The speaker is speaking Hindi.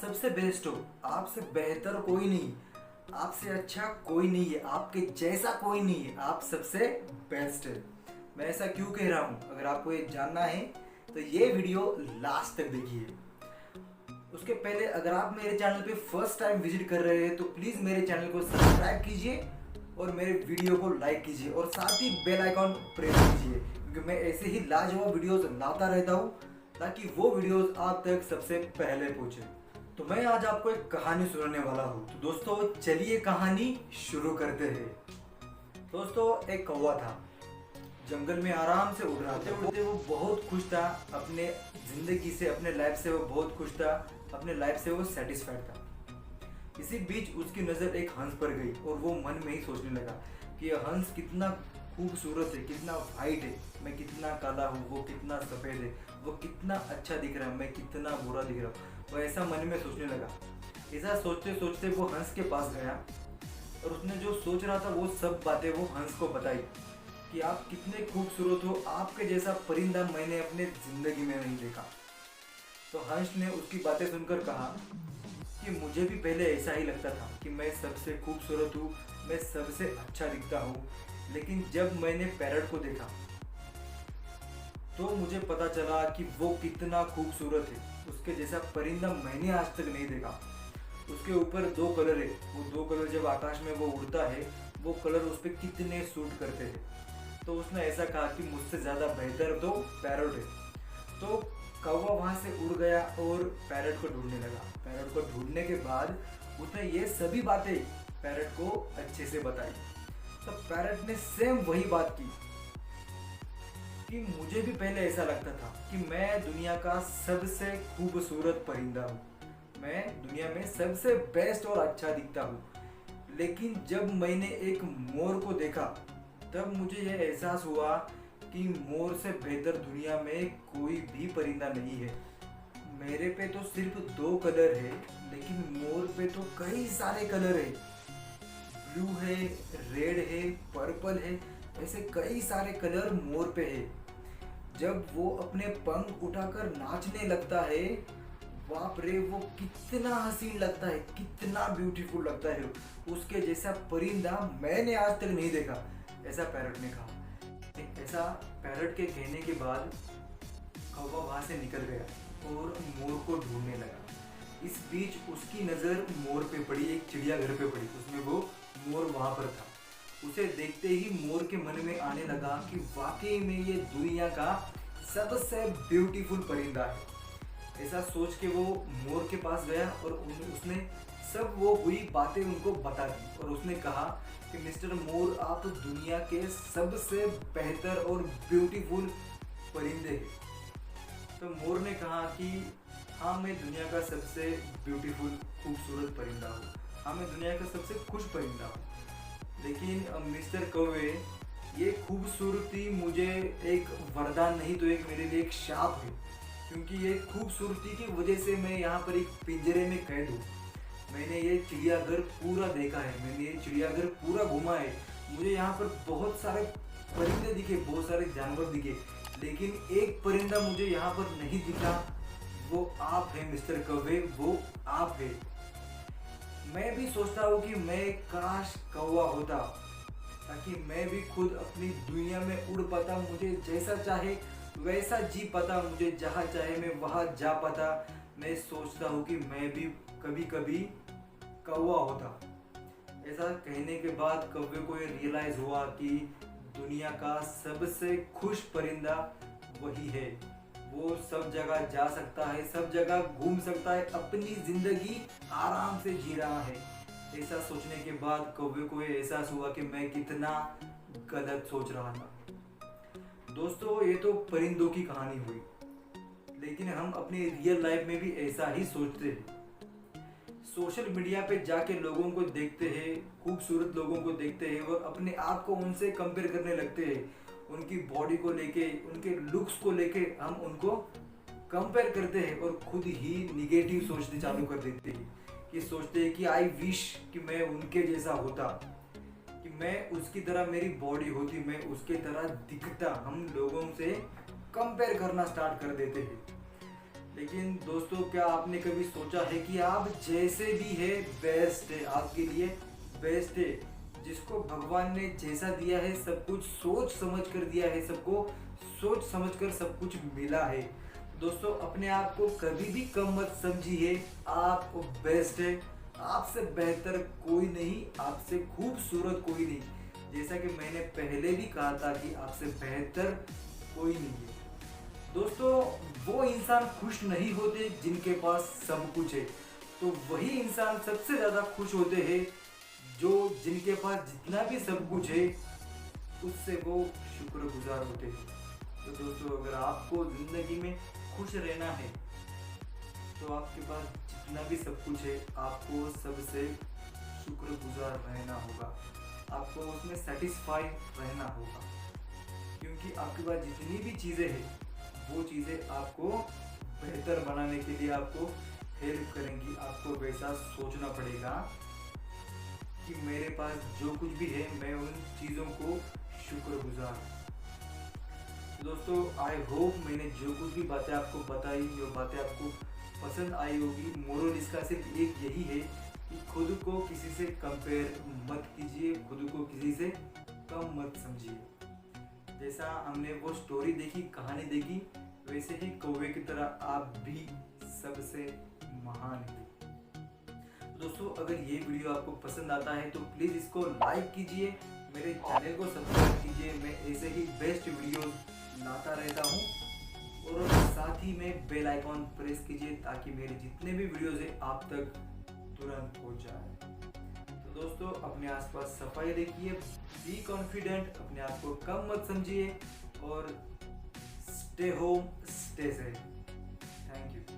सबसे बेस्ट हो, आपसे बेहतर कोई नहीं, आपसे अच्छा कोई नहीं है, आपके जैसा कोई नहीं है, आप सबसे बेस्ट है। मैं ऐसा क्यों कह रहा हूँ, अगर आपको ये जानना है तो ये वीडियो लास्ट तक देखिए। उसके पहले अगर आप मेरे चैनल पे फर्स्ट टाइम विजिट कर रहे हैं तो प्लीज़ मेरे चैनल को सब्सक्राइब कीजिए और मेरे वीडियो को लाइक कीजिए और साथ ही बेल आइकॉन प्रेस कीजिए, क्योंकि मैं ऐसे ही लाजवाब वीडियोस लाता रहता हूँ ताकि वो वीडियोस आप तक सबसे पहले पहुँचे। तो मैं आज आपको एक कहानी सुनाने वाला हूँ। तो दोस्तों चलिए कहानी शुरू करते हैं। दोस्तों एक कौवा था, जंगल में आराम से उड़ रहा था। उड़ते वो बहुत खुश था अपने जिंदगी से, अपने लाइफ से वो बहुत खुश था, अपने लाइफ से वो सेटिस्फाइड था। इसी बीच उसकी नज़र एक हंस पर गई और वो मन में ही सोचने लगा कि यह हंस कितना खूबसूरत है, कितना वाइट है, मैं कितना काला हूँ, वो कितना सफ़ेद है, वो कितना अच्छा दिख रहा है, मैं कितना बुरा दिख रहा हूँ। वो ऐसा मन में सोचने लगा। ऐसा सोचते सोचते वो हंस के पास गया और उसने जो सोच रहा था वो सब बातें वो हंस को बताई कि आप कितने खूबसूरत हो, आपके जैसा परिंदा मैंने अपने ज़िंदगी में नहीं देखा। तो हंस ने उसकी बातें सुनकर कहा कि मुझे भी पहले ऐसा ही लगता था कि मैं सबसे खूबसूरत हूँ, मैं सबसे अच्छा दिखता हूँ, लेकिन जब मैंने पैरट को देखा तो मुझे पता चला कि वो कितना खूबसूरत है, उसके जैसा परिंदा मैंने आज तक नहीं देखा। उसके ऊपर दो कलर है, वो दो कलर जब आकाश में वो उड़ता है वो कलर उस पर कितने सूट करते हैं। तो उसने ऐसा कहा कि मुझसे ज़्यादा बेहतर तो पैरट है। तो कौवा वहाँ से उड़ गया और पैरट को ढूंढने लगा। पैरट को ढूंढने के बाद उसने ये सभी बातें पैरट को अच्छे से बताई। तो पैरट ने सेम वही बात की कि मुझे भी पहले ऐसा लगता था कि मैं दुनिया का सबसे खूबसूरत परिंदा हूँ, मैं दुनिया में सबसे बेस्ट और अच्छा दिखता हूँ, लेकिन जब मैंने एक मोर को देखा तब मुझे यह एहसास हुआ कि मोर से बेहतर दुनिया में कोई भी परिंदा नहीं है। मेरे पे तो सिर्फ दो कलर है, लेकिन मोर पे तो कई सारे कलर है, ब्लू है, रेड है, पर्पल है, ऐसे कई सारे कलर मोर पे है। जब वो अपने पंख उठाकर नाचने लगता है, बाप रे वो कितना हसीन लगता है, कितना ब्यूटीफुल लगता है, उसके जैसा परिंदा मैंने आज तक नहीं देखा, ऐसा पैरट ने कहा। ऐसा पैरट के कहने के बाद कौवा वहाँ से निकल गया और मोर को ढूंढने लगा। इस बीच उसकी नज़र मोर पे पड़ी, एक चिड़ियाघर पे पड़ी, उसमें वो मोर वहाँ पर था। उसे देखते ही मोर के मन में आने लगा कि वाकई में ये दुनिया का सबसे ब्यूटीफुल परिंदा है। ऐसा सोच के वो मोर के पास गया और उसने सब वो हुई बातें उनको बता दी और उसने कहा कि मिस्टर मोर, आप दुनिया के सबसे बेहतर और ब्यूटीफुल परिंदे हैं। तो मोर ने कहा कि हाँ, मैं दुनिया का सबसे ब्यूटीफुल खूबसूरत परिंदा हूँ, हाँ मैं दुनिया का सबसे खुश परिंदा हूँ, लेकिन मिस्टर कौवे, ये खूबसूरती मुझे एक वरदान नहीं तो एक मेरे लिए एक शाप है, क्योंकि ये खूबसूरती की वजह से मैं यहाँ पर एक पिंजरे में कैद हूँ। मैंने ये चिड़ियाघर पूरा देखा है, मैंने ये चिड़ियाघर पूरा घूमा है, मुझे यहाँ पर बहुत सारे परिंदे दिखे, बहुत सारे जानवर दिखे, लेकिन एक परिंदा मुझे यहाँ पर नहीं दिखा, वो आप है मिस्टर कौवे, वो आप है। मैं भी सोचता हूँ कि मैं काश कौवा होता, ताकि मैं भी खुद अपनी दुनिया में उड़ पाता, मुझे जैसा चाहे वैसा जी पाता, मुझे जहाँ चाहे मैं वहाँ जा पाता। मैं सोचता हूँ कि मैं भी कभी कभी कौवा होता। ऐसा कहने के बाद कौवे को ये रियलाइज हुआ कि दुनिया का सबसे खुश परिंदा वही है, वो सब जगह जा सकता है, सब जगह घूम सकता है, अपनी जिंदगी आराम से जी रहा है। ऐसा सोचने के बाद कौवे को ये एहसास हुआ कि मैं कितना गलत सोच रहा था। दोस्तों ये तो परिंदों की कहानी हुई, लेकिन हम अपनी रियल लाइफ में भी ऐसा ही सोचते हैं। सोशल मीडिया पे जाके लोगों को देखते हैं, खूबसूरत लोगों को देखते हैं और अपने आप को उनसे कंपेयर करने लगते हैं। उनकी बॉडी को लेके, उनके लुक्स को लेके हम उनको कंपेयर करते हैं और खुद ही निगेटिव सोचने चालू कर देते हैं कि सोचते हैं कि आई विश कि मैं उनके जैसा होता, कि मैं उसकी तरह मेरी बॉडी होती, मैं उसके तरह दिखता। हम लोगों से कंपेयर करना स्टार्ट कर देते हैं। लेकिन दोस्तों, क्या आपने कभी सोचा है कि आप जैसे भी है बेस्ट है, आपके लिए बेस्ट है। जिसको भगवान ने जैसा दिया है, सब कुछ सोच समझ कर दिया है, सबको सोच समझ कर सब कुछ मिला है। दोस्तों, अपने आप को कभी भी कम मत समझिए, आप बेस्ट है। आपसे बेहतर कोई नहीं, आपसे खूबसूरत कोई नहीं। जैसा कि मैंने पहले भी कहा था कि आपसे बेहतर कोई नहीं है। दोस्तों, वो इंसान खुश नहीं होते जिनके पास सब कुछ है, तो वही इंसान सबसे ज़्यादा खुश होते हैं जो जिनके पास जितना भी सब कुछ है उससे वो शुक्रगुजार होते हैं। तो दोस्तों, अगर आपको ज़िंदगी में खुश रहना है तो आपके पास जितना भी सब कुछ है आपको सबसे शुक्रगुजार रहना होगा, आपको उसमें सेटिस्फाई रहना होगा। क्योंकि आपके पास जितनी भी चीज़ें हैं वो चीज़ें आपको बेहतर बनाने के लिए आपको हेल्प करेंगी। आपको वैसा सोचना पड़ेगा कि मेरे पास जो कुछ भी है मैं उन चीज़ों को शुक्रगुजार। दोस्तों, आई होप मैंने जो कुछ भी बातें आपको बताई, जो बातें आपको पसंद आई होगी। मोरल इसका सिर्फ एक यही है कि खुद को किसी से कंपेयर मत कीजिए, खुद को किसी से कम मत समझिए। जैसा हमने वो स्टोरी देखी, कहानी देखी, वैसे ही कौवे की तरह आप भी सबसे महान हैं। दोस्तों, अगर ये वीडियो आपको पसंद आता है तो प्लीज़ इसको लाइक कीजिए, मेरे चैनल को सब्सक्राइब कीजिए। मैं ऐसे ही बेस्ट वीडियो लाता रहता हूँ। और साथ ही में बेल आइकॉन प्रेस कीजिए ताकि मेरे जितने भी वीडियोज़ हैं आप तक तुरंत पहुँच जाए। तो दोस्तों, अपने आसपास सफाई रखिए, बी कॉन्फिडेंट, अपने आप को कम मत समझिए और stay home, stay safe. Thank you.